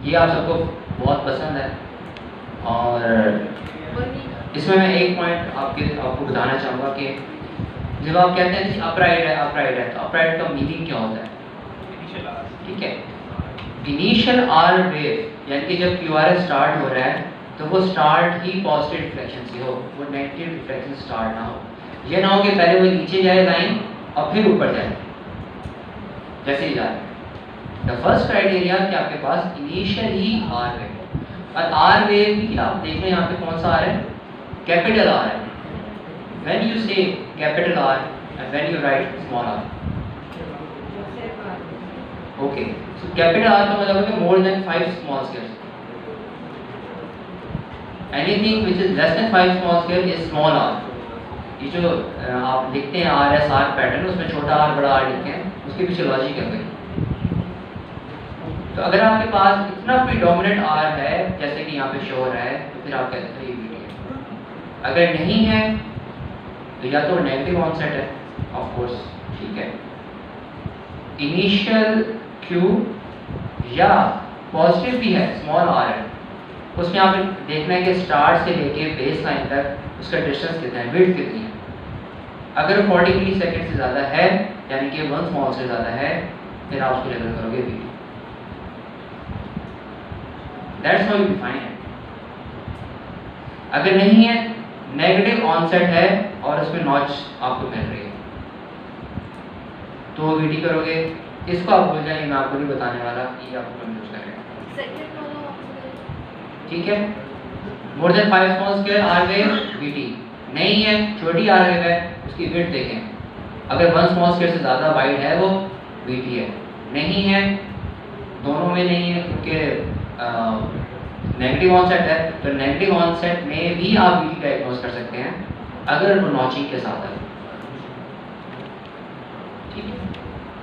ये आप सबको बहुत पसंद है। और इसमें मैं एक पॉइंट आपको बताना चाहूँगा कि जब आप कहते हैं अपराइट है तो अपराइट का मीनिंग क्या होता है? ठीक है, इनिशियल आर वेव यानी कि जब क्यू आर स्टार्ट हो रहा है तो वो स्टार्ट ही पॉजिटिव रिफ्लेक्शन से हो, वो नेगेटिव रिफ्लेक्शन स्टार्ट ना हो। ये ना हो कि पहले वो नीचे जाए लाइन और फिर ऊपर जाए जैसे ही जा रहे हैं। द फर्स्ट क्राइटेरिया कि आपके पास इनिशियल ही आर वेव हो, और आर वेव भी आप देख रहे हैं यहाँ पे कौन सा आ रहा है? कैपिटल आर है। When you say capital R and when you write small R, okay, so capital R का मतलब है कि more than 5 small squares. Anything which is less than 5 small square is small R. ये जो आप लिखते हैं आर एस आर पैटर्न, उसमें छोटा आर बड़ा आर लिखते हैं, उसके पीछे लॉजिक है भाई। तो अगर आपके पास इतना प्रीडोमिनेंट आर है जैसे कि यहाँ पे शो हो रहा है तो फिर आप कहते हैं ये वीडियो है। अगर नहीं है तो या तो नेगेटिव ऑनसेट है ऑफ कोर्स, ठीक है, इनिशियल क्यू या पॉजिटिव भी है, स्मॉल आर है, उसमें आप देखना है कि स्टार्ट से लेके बेस लाइन तक उसका डिस्टेंस कितना है, विड्थ कितनी है। अगर 40 मिली सेकेंड से ज़्यादा है यानी कि 1 स्मॉल से ज़्यादा है, फिर आप उसको लेबल करोगे video. That's how you define it. अगर नहीं है, नेगेटिव ऑनसेट है और उसमें नॉच आपको मिल रही है तो वीडी करोगे। इसको आप भूल जाइए, मैं आपको नहीं बताने वाला, ये आपको यूज करेगा, ठीक है। More than 5 small square R wave VD, नहीं है छोटी आर वेव है, उसकी विड्थ देखें। अगर 1 स्मॉल स्केयर से ज़्यादा वाइड है वो वीडी है, नहीं है, दोनों में नहीं है क्योंकि नेगेटिव ऑनसेट है, तो नेगेटिव ऑनसेट में भी आप वीडी डायग्नोज कर सकते हैं अगर वो नॉचिंग के साथ है, ठीक है।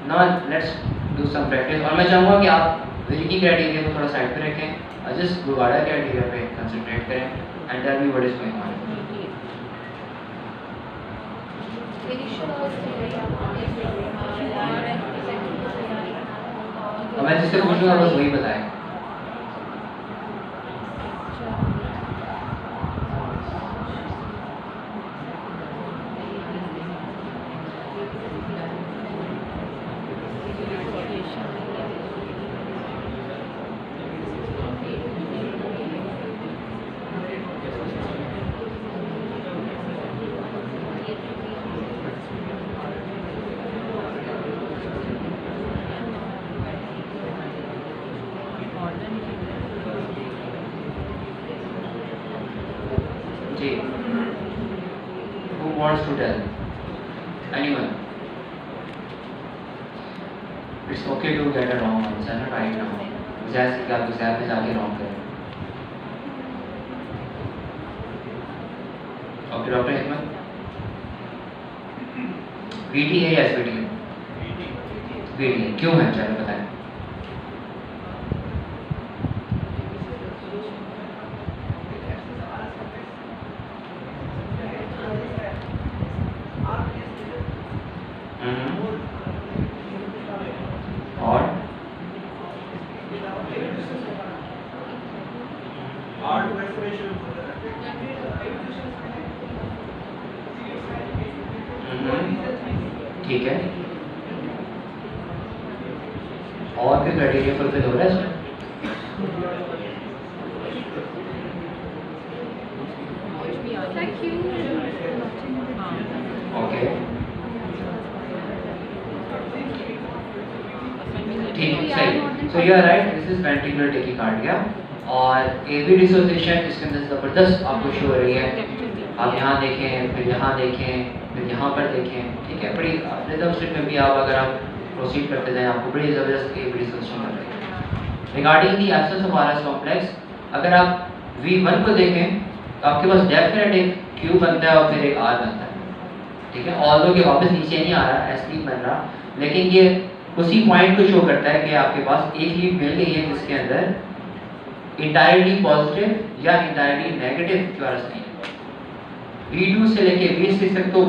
Now let's do some practice. और मैं चाहूँगा कि आप विलिटी क्राइटेरिया को थोड़ा साइड पे रखें और जस्ट गुवाड़ा क्राइटेरिया पे कंसंट्रेट करें and tell me what is going on. और मैं जिससे पूछूंगा बस वही बताएं। जी, who wants to tell? Anyone? It's okay to get a wrong answer, not right now. जैसे कि आप एग्जाम में जाके रॉन्ग करें। ओके डॉक्टर हिकमत, वीटी है या एसवीटी है? वीटी है, क्यों है चलो बताएं। ठीक है, और भी क्राइटेरिया फुलफिल हो रहा है इसमें? ओके ठीक है, सही। So you are right, this is ventricular tachycardia और एवी डिसोसिएशन इसके अंदर ज़बरदस्त आपको शो हो रही है। आप यहाँ देखें, फिर यहाँ देखें, फिर यहाँ पर देखें, ठीक है। बड़ी रिदम स्ट्रिप में भी आप अगर आप प्रोसीड करते जाएं आपको बड़ी ज़बरदस्त एवी डिसोसिएशन मिल रही है। Regarding the absence of RS complex, अगर आप V1 को देखें तो आपके पास डेफिनेट एक Q बनता है और फिर एक R बनता है, ठीक है। ऑल्दो कि वापस नीचे नहीं आ रहा, S नहीं बन रहा, लेकिन ये उसी पॉइंट को शो करता है कि आपके पास एक लीड मिल गई है जिसके अंदर इंटायरली पॉजिटिव या इंटायरली नेगेटिव क्यूआरएस नहीं है। V2 से लेके V6 तक तो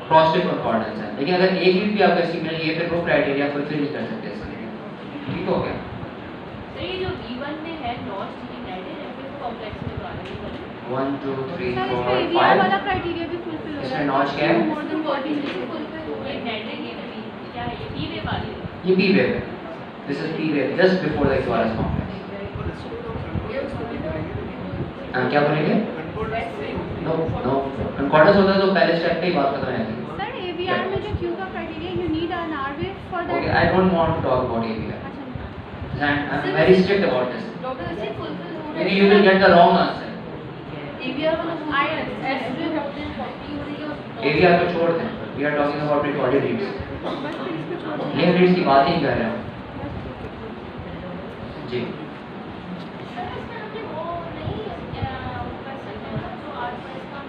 पॉजिटिव कॉन्कॉर्डेंस है, लेकिन अगर एक लीड भी आपको ऐसी मिल गई है फिर वो क्राइटेरिया फुलफिल नहीं कर सकते इसके लिए, ठीक हो गया। तो ये जो V1 में है नॉट यूनाइटेड एफएफ कॉम्प्लेक्स में द्वारा ये वाले 1 2 3 सर 4 इसमें एवीआर 5 वाला क्राइटेरिया भी फुलफिल हो रहा है। इसमें नॉच क्या है? मोर देन 14 से फुलफिल हो गए यूनाइटेड ये नहीं क्या है ये पी वे वाले ये P wave है. This is P wave just before the equals complex. क्या बोलेंगे? नो नो कंकॉर्डेंस होता है तो पहले स्टेप पे ही बात खत्म हो जाती है. सर एवीआर में जो क्यू का criteria you need an R wave for that. Okay, I don't want to talk about AVR. अच्छा And I'm very strict about this. Doctor इसे फुलफिल हो रहा Maybe you will get the wrong answer. AVR वाला I S वे होते हैं 40 हो रही है AVR को छोड़ दें. We are talking about recorded reads. बस फिर इसको छोड़ दो। लिंक रीड्स की बात ही नहीं कर रहे हैं. जी. सर इसमें हमने वो नहीं कर सकते ना जो आर पर इसका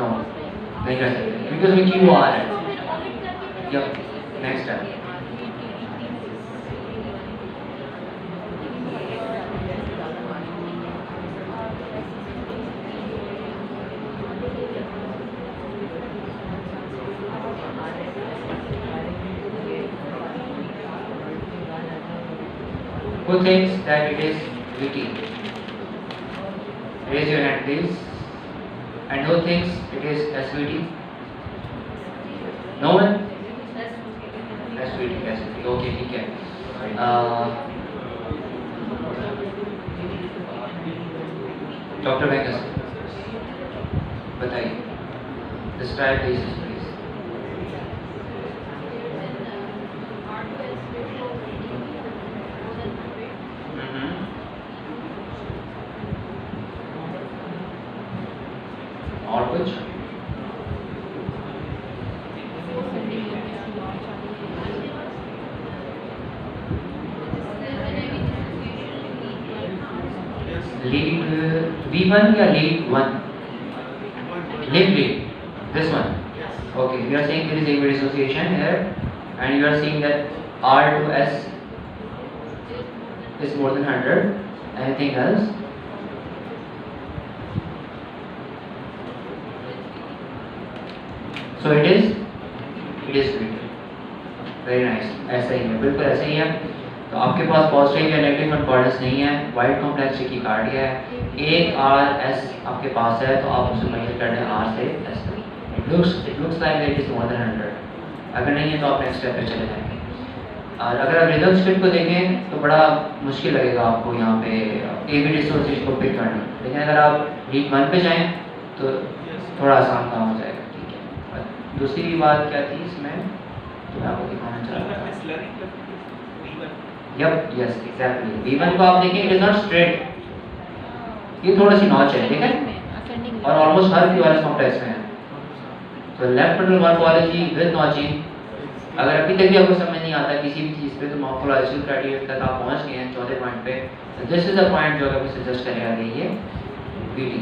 No, नहीं कर सकते. Because में क्यों आ रहा है? तो फिर ऑडिट करके Yep. Next step. Who thinks that it is VT? Raise your hand, please. And who thinks it is SVT? No one? SVT, SVT. Okay, ठीक है. डॉक्टर वेंकस बताइए. Describe this, please. और कुछ? Lead V1 या lead 1? Lead. This one. Okay, we are saying there is AV dissociation here, and you are seeing that R to S is more than 100. Anything else? So it is sweet. Very nice. ऐसा ही है, बिल्कुल ऐसा ही है. तो आपके पास positive या negative concordance नहीं है, वाइड कॉम्प्लेक्स टैकीकार्डिया है, एक आर एस आपके पास है, तो आप उसे मेजर कर दें आर से एस तक. It looks like it is more than 100. अगर नहीं है तो आप नेक्स्ट स्टेप पे चले जाएंगे. और अगर आप रिदम स्क्रिप्ट को देखें तो बड़ा मुश्किल लगेगा आपको यहाँ पे एवी डिसोसिएशन को पिक करना. लेकिन अगर आप रीड 1 पे जाएँ तो थोड़ा आसान काम हो जाएगा. ठीक है. और दूसरी बात क्या थी इसमें तो मैं आपको दिखाना चाह रहा था. Yup, yes, exactly. V1 को आप देखें, इट इज नॉट स्ट्रेट. ये थोड़ा सी नॉच है, ठीक है, और ऑलमोस्ट हर क्यूआरएस कॉम्प्लेक्स में है. तो left petal morphology with notching. अगर अभी तक भी आपको समझ नहीं आता किसी भी चीज़ पे तो मॉर्फोलॉजिकल क्राइटेरिया तक आप पहुंच गए हैं चौथे पॉइंट पे. तो दिस इज द पॉइंट जो अभी सजेस्ट करेगा कि ये VT.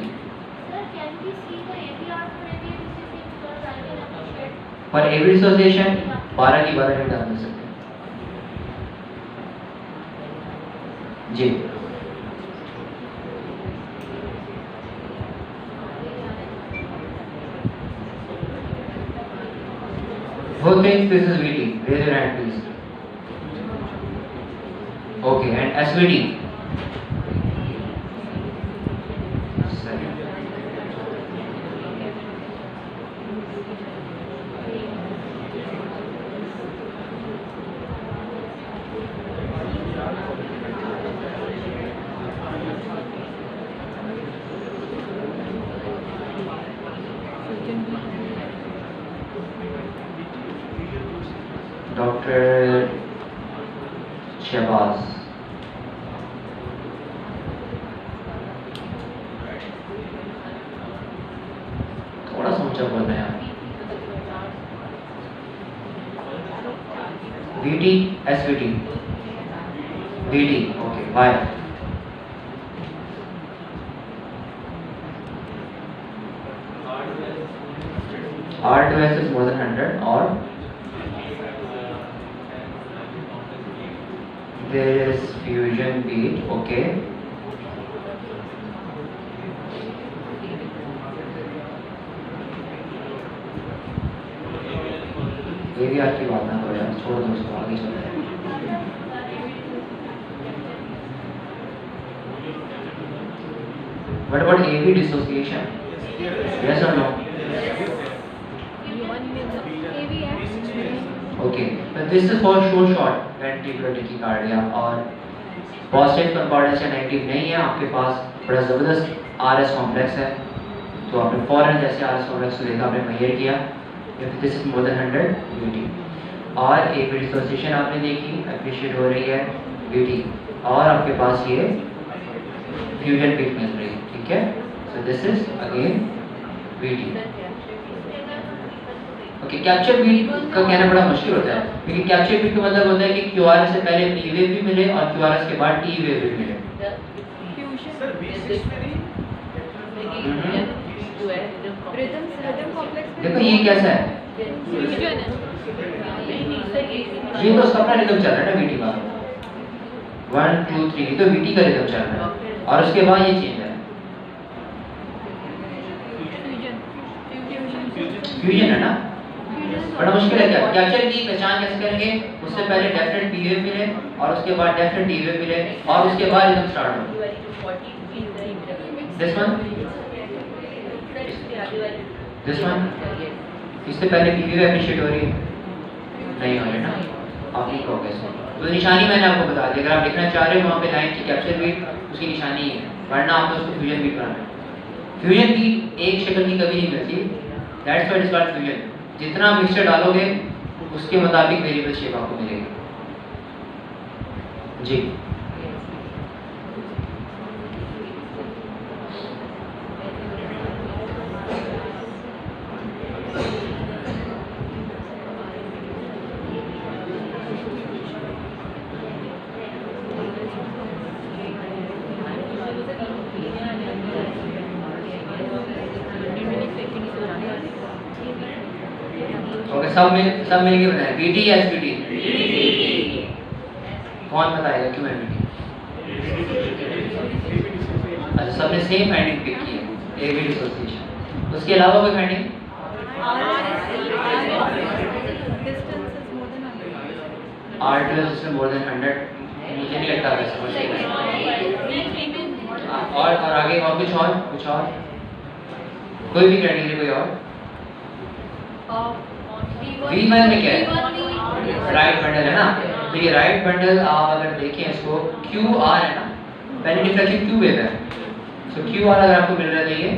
पर एवी डिसोसिएशन 12 की 12 डाल दे सकते हैं. जी. Who thinks this is VT? Raise your hand, please. Okay, and SVT? Second. Dr. Shabazz. थोड़ा सा ऊंचा बोल रहे हैं आप. VT, SVT. VT, okay, bye. R2S is more than 100 or there is fusion beat, okay. ये भी आपकी बात ना करो यार, छोड़ दो उसको, आगे चलो. What about AV dissociation? Yes or no? Okay, so this is for short ventricular tachycardia और पॉजिटिव कंकॉर्डेंस या नेगेटिव नहीं है, आपके पास बड़ा ज़बरदस्त RS कॉम्प्लेक्स है, तो आपने फौरन जैसे RS कॉम्प्लेक्स को देखा आपने मेजर किया, this is more than 100 VT। और AV डिसोसिएशन आपने देखी, अप्रिशिएट हो रही है VT, और आपके पास ये फ्यूजन पीक मिल रही है, ठीक है। So this is again VT। Okay, capture beat का कहना बड़ा मुश्किल होता है, क्योंकि कैप्चर बीट का मतलब होता है कि QRS से पहले P वेव भी मिले और QRS के बाद T वेव भी मिले। देखो ये कैसा है, ये तो उसका अपना रिदम चल रहा है ना VT का, 1 2 3, तो VT का रिदम चल रहा है और उसके बाद ये चेंज है, फ्यूजन है ना। बड़ा मुश्किल है क्या कैप्चर की पहचान कैसे करेंगे, उससे पहले डेफिनेट पी वेव मिले और उसके बाद डेफिनेट डी वेव मिले और उसके बाद रिदम स्टार्ट हो। दिस वन इससे पहले पी वेव एप्रिशिएट हो रही है, नहीं हो रही ना, आप नहीं कहोगे इसको। तो निशानी मैंने आपको बता दी, अगर आप लिखना चाह रहे हो वहाँ पे लाइन की कैप्चर बीट उसकी निशानी है, वरना आपको उसको फ्यूजन बीट बनाना है। फ्यूजन बीट एक शक्ल की कभी नहीं मिलती, that's why it is called fusion. जितना मिक्सचर डालोगे उसके मुताबिक वेरिएबल शेप आपको मिलेगी जी। सब मिलके बताएं, BT या SBT? कौन बताएगा क्यों है BT? अच्छा, सबने सेम फाइंडिंग पिक की है, AV डिसोसिएशन। उसके अलावा कोई फाइंडिंग? R मोर देन 100, मुझे नहीं लगता वैसे और आगे और कुछ और कोई भी क्राइटेरिया, कोई और? V1 में क्या है? राइट बंडल है ना, तो ये राइट बंडल आप अगर देखें इसको QR है ना, पहले डिफ्लेक्शन Q वेव है, सो QR अगर आपको मिल रहा है तो ये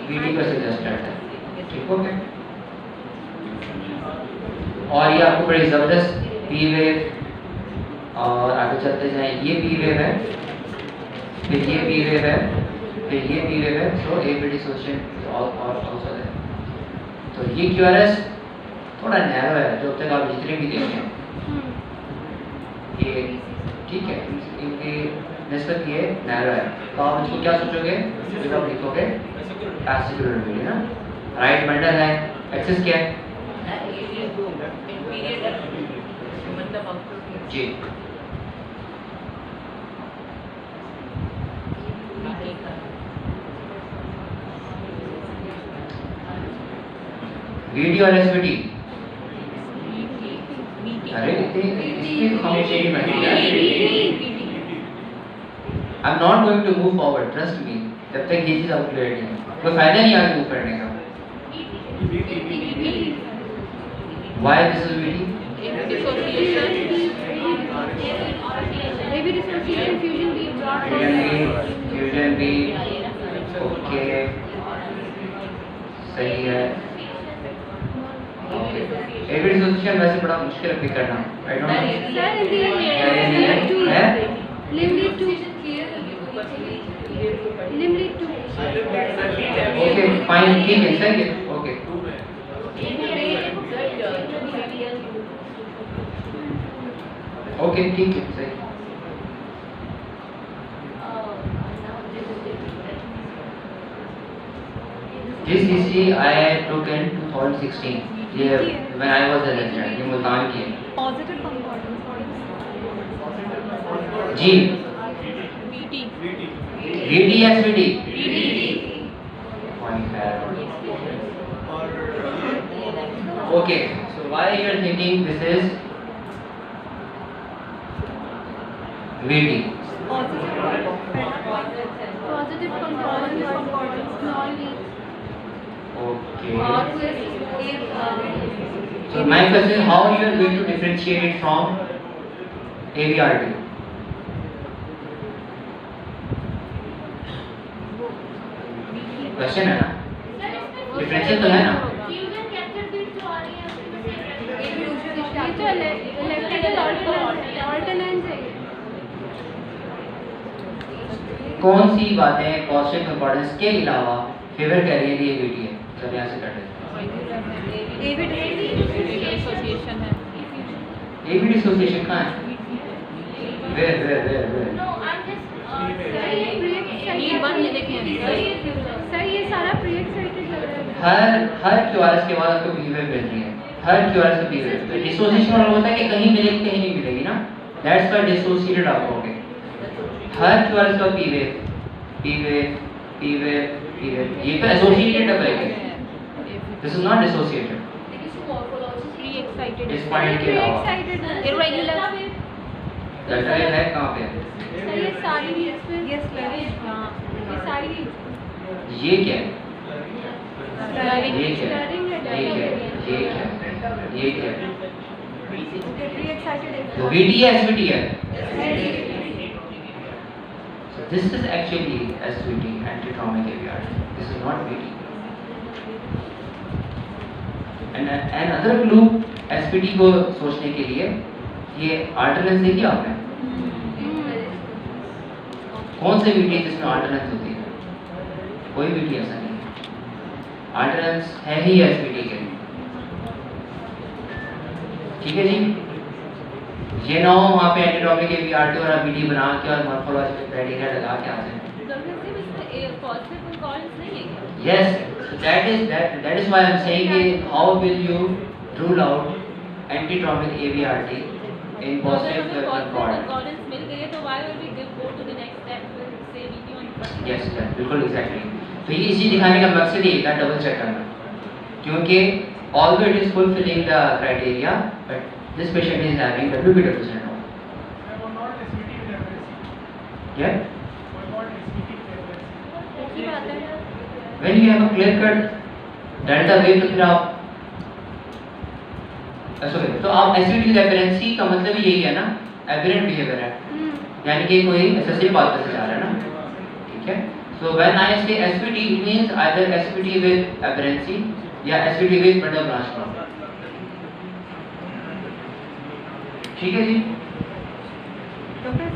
VT का सजेस्ट करता है, ठीक हो गया। और ये आपको बड़ी ज़बरदस्त P वेव, और आगे चलते जाएं, ये P वेव है, फिर ये P वेव है, फिर ये P वेव है, सो AV डिसोसिएशन और आल्सो है। तो ये QRS थोड़ा नैरो है, जो तक आप जितने भी देखें ये ठीक है, इनकी निस्बत ये नैरो है, तो आप इसको क्या सोचोगे जब आप लिखोगे पैसिकुलर वेव ना, राइट बंडल है, एक्सिस क्या है जी, VT और SVT, अरे इसकी खामोशी नहीं बनती है। I'm not going to move forward, trust me, जब तक ये चीज़ आपको क्लियर नहीं है, कोई फायदा नहीं आगे मूव करने का। Why this is VT? Fusion B, okay, सही है। AV डिसोसिएशन वैसे बड़ा मुश्किल है पिक करना, आई डोंट नो है। ओके फाइन, ठीक है, सही है, ओके ओके ठीक है, सही। This ECG I took in 2016. ये when I was a resident, ये मुल्तान की है। Positive concordance. जी। VT या SVT? Okay, so why you are thinking this is VT? Positive concordance. So my question is, how you are going to differentiate it from AVRT? Question है ना, differential तो है ना। Fusion capture beat जो आ रही है ये तो इलेक्ट्रिकल ऑल्टरनेंस है। कौन सी बातें पॉजिटिव इंपॉर्टेंस के अलावा फेवर कर रही है AVT है? चलो यहाँ से कर लेते हैं। AV डिसोसिएशन कहाँ है? Where? नो आई सर ये सारा प्री एक्साइटेड लग रहा है। हर QRS के बाद आपको बिहेवियर मिल रही है, हर QRS का बिहेवियर। तो डिसोसिएशन वाला होता है कि कहीं मिलेगी कहीं नहीं मिलेगी ना, दैट्स व्हाई डिसोसिएटेड आप कहोगे। हर QRS का P wave, ये तो एसोसिएटेड है, दिस इज नॉट डिसोसिएटेड। इस पॉइंट के अलावा इरेगुलर डेल्टा वेव है कहाँ पे? सर ये सारी रील्स पे ये सारी ये क्या है? ये क्या है? प्री एक्साइटेड तो VT है SVT है? So this is actually SVT, anti-traumatic AVRT. This is not VT. And another clue SVT को सोचने के लिए, ये अल्टरनेंस देखी आपने? कौन से VT जिसमें अल्टरनेंस होती है? कोई VT ऐसा नहीं है, अल्टरनेंस है ही SVT के। ठीक है जी, ये ना हो वहाँ पे एंटीट्रॉपिक AVRT और VT बना के और मॉर्फोलॉजिकल क्राइटेरिया लगा के आ जाए। Yes, so that is why I am saying कि how will you rule out anti-traumatic AVRT in positive concord? Yes, बिल्कुल exactly. तो ये इसी दिखाने का मकसद ही था, डबल चेक करना, क्योंकि although it is fulfilling the criteria, but this patient is having WBW syndrome. Yeah. When you have a clear cut delta wave, तो फिर आप तो आप SVT रेफरेंसी का मतलब यही है ना, एबरेंट बिहेवियर है, यानी कि कोई एसएससी पाथ से जा रहा है ना। ठीक है, so when I say SVT it means either SVT with aberrancy या SVT with bundle branch problem। ठीक है जी। डॉक्टर